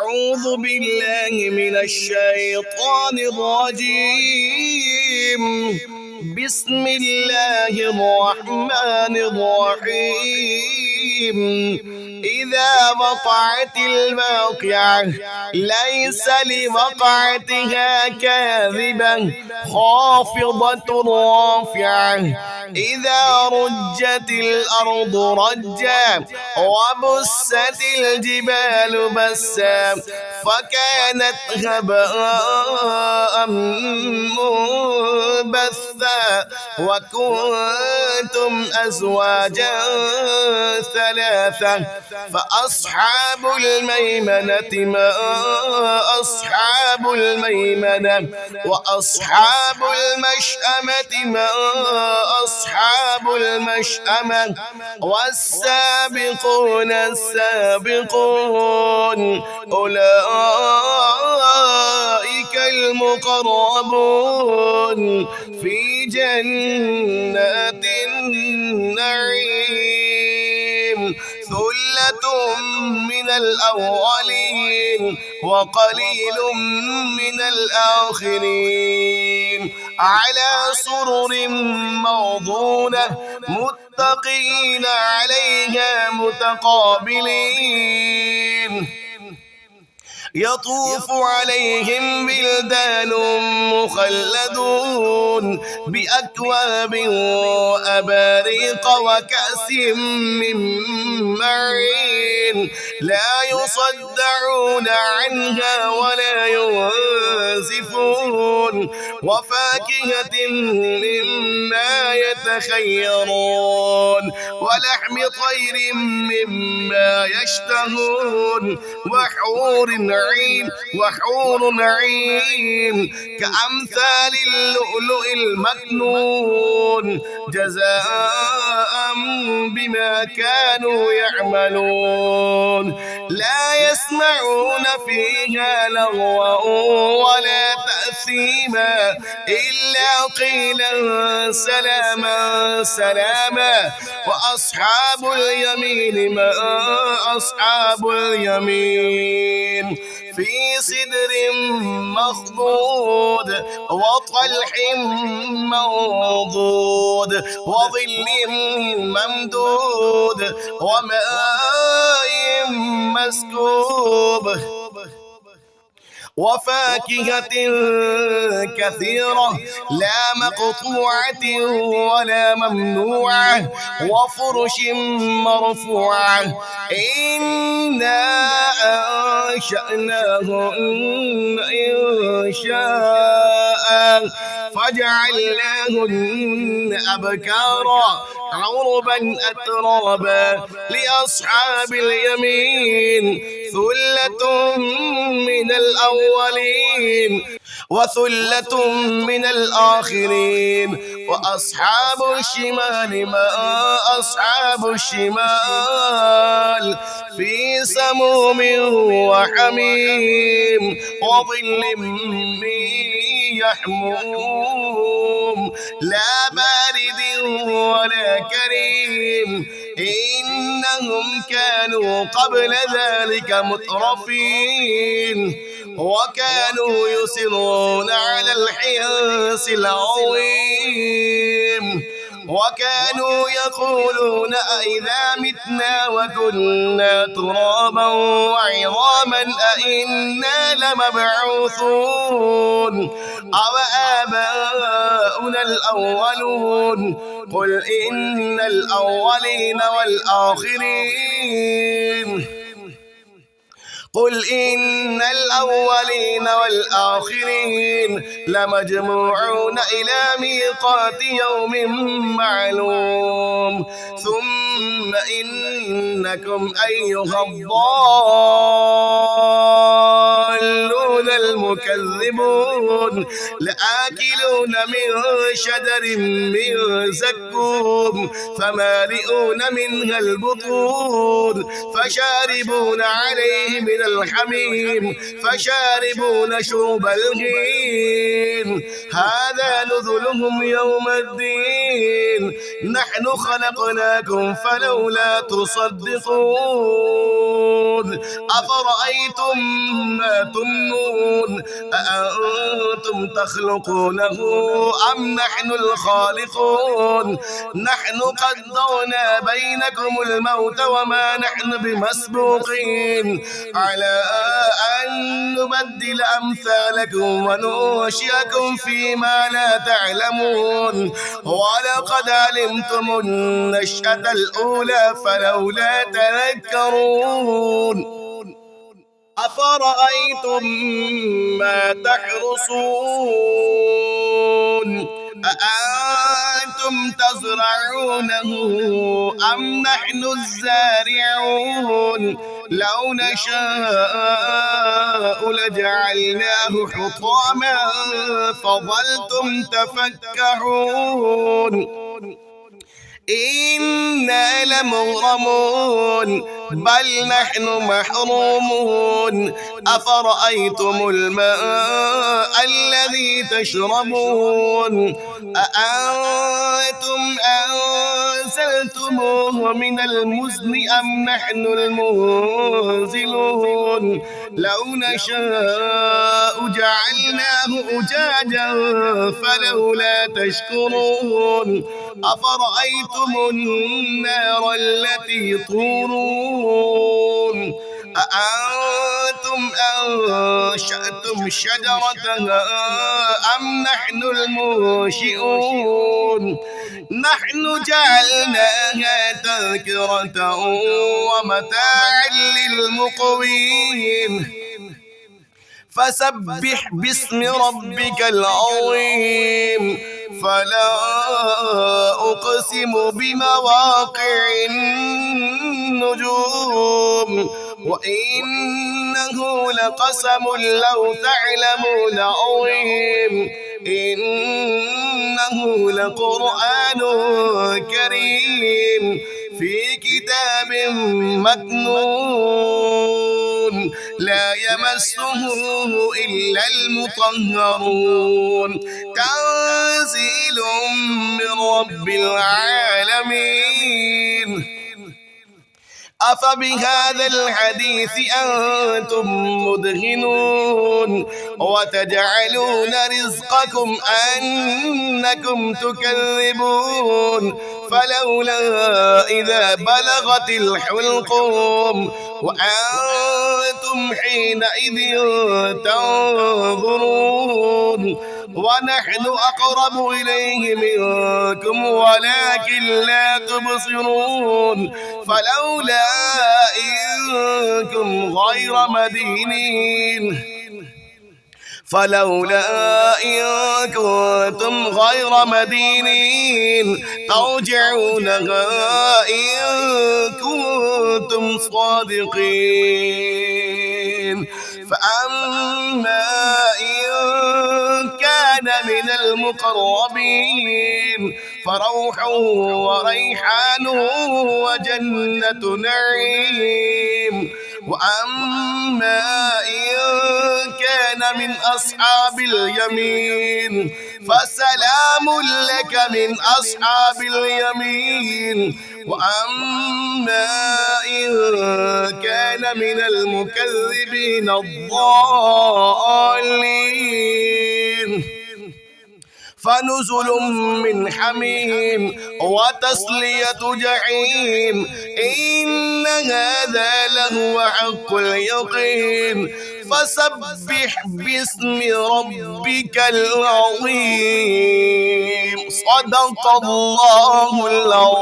أعوذ بالله من الشيطان الرجيم. بسم الله الرحمن الرحيم. إذا وقعت الواقعة ليس لوقعتها كاذبة خافضة رافعة. إذا رجت الأرض رجا وبست الجبال بسا فكانت هباء منبثا وكنتم أزواجا ثلاثة فأصحاب الميمنة ما أصحاب الميمنة وأصحاب المشأمة ما أصحاب المشأمة والسابقون السابقون أولئك المقربون في جنات النعيم. ثلة من الأولين وقليل من الآخرين على سرر موضونة متقين عليها متقابلين. يطوف عليهم بلدان مخلدون بأكواب وأباريق وكأس من معين لا يصدعون عنها ولا ينزفون وفاكهة مما يتخيرون ولحم طير مما يشتهون وحور عين كأمثال اللؤلؤ المكنون جزاء بما كانوا يعملون. لا يسمعون فيها لغوا ولا تأثيما إلا قيلا سلاما سلاما. وأصحاب اليمين ما أصحاب اليمين في سدر مخضود وطلح منضود وظل ممدود وماء مسكوب وفاكهة كثيرة لا مقطوعة ولا ممنوعة وفرش مرفوعة. إنا أنشأناهن إنشاء فجعلناهن أبكارا عربا أترابا لأصحاب اليمين ثلة من الأولين وثلة من الآخرين. وأصحاب الشمال ما أصحاب الشمال في سموم وحميم وظل من يحموم لا بارد ولا كريم. إنهم كانوا قبل ذلك مترفين وكانوا يصرون على الحنث العظيم وكانوا يقولون أئذا متنا وكنا ترابا وعظاما أئنا لمبعوثون أو آباؤنا الأولون. قل إن الأولين والآخرين قل إن الأولين والآخرين لمجموعون إلى ميقات يوم معلوم. ثم إنكم أيها الضالون المكذبون لآكلون من شجر من زقوم فمالئون منها البطون فشاربون عليه من الحميم فشاربون شرب الهيم هذا نزلهم يوم الدين نحن خلقناكم فلولا تصدقون أفرأيتم ما تمنون أأنتم تخلقونه أم نحن الخالقون نحن قدرنا بينكم الموت وما نحن بمسبوقين على أن نبدل أمثالكم وننشئكم فيما لا تعلمون ولقد علمتم النشأة الأولى فلولا تذكرون أفرأيتم ما تحرصون أأنتم تزرعونه أم نحن الزارعون لو نشاء لجعلناه حطاما فظلتم تفكهون إنا لمغرمون بل نحن محرومون أفرأيتم الماء الذي تشربون أأنتم أنزلتموه من المزن أم نحن المنزلون لو نشاء جعلناه أجاجا فلولا تشكرون أفرأيتم النار التي تورون أأنتم أنشأتم شجرتها أم نحن المنشئون نحن جعلناها تذكرة ومتاعا للمقوين فسبح باسم ربك العظيم فلا أقسم بمواقع النجوم وإنه لقسم لو تعلمون عظيم إنه لقرآن كريم في كتاب مكنون لا يمسه إلا المطهرون تنزيل من رب العالمين أفبهذا الحديث أنتم مدهنون وتجعلون رزقكم أنكم تكذبون فلولا إذا بلغت الحلقوم وأنتم حينئذ تنظرون ونحن أقرب إليه منكم ولكن لا تبصرون فلولا إن كنتم غير مدينين ترجعونها إن كنتم صادقين فأما إن كان من المقربين فروح وريحان وجنة نعيم وأما إن كان من أصحاب اليمين فسلام لك من أصحاب اليمين وأما إن كان من المكذبين الضالين فنزل من حميم وتصلية جحيم إن هذا لهو حق اليقين فسبح باسم ربك العظيم صدق الله العظيم.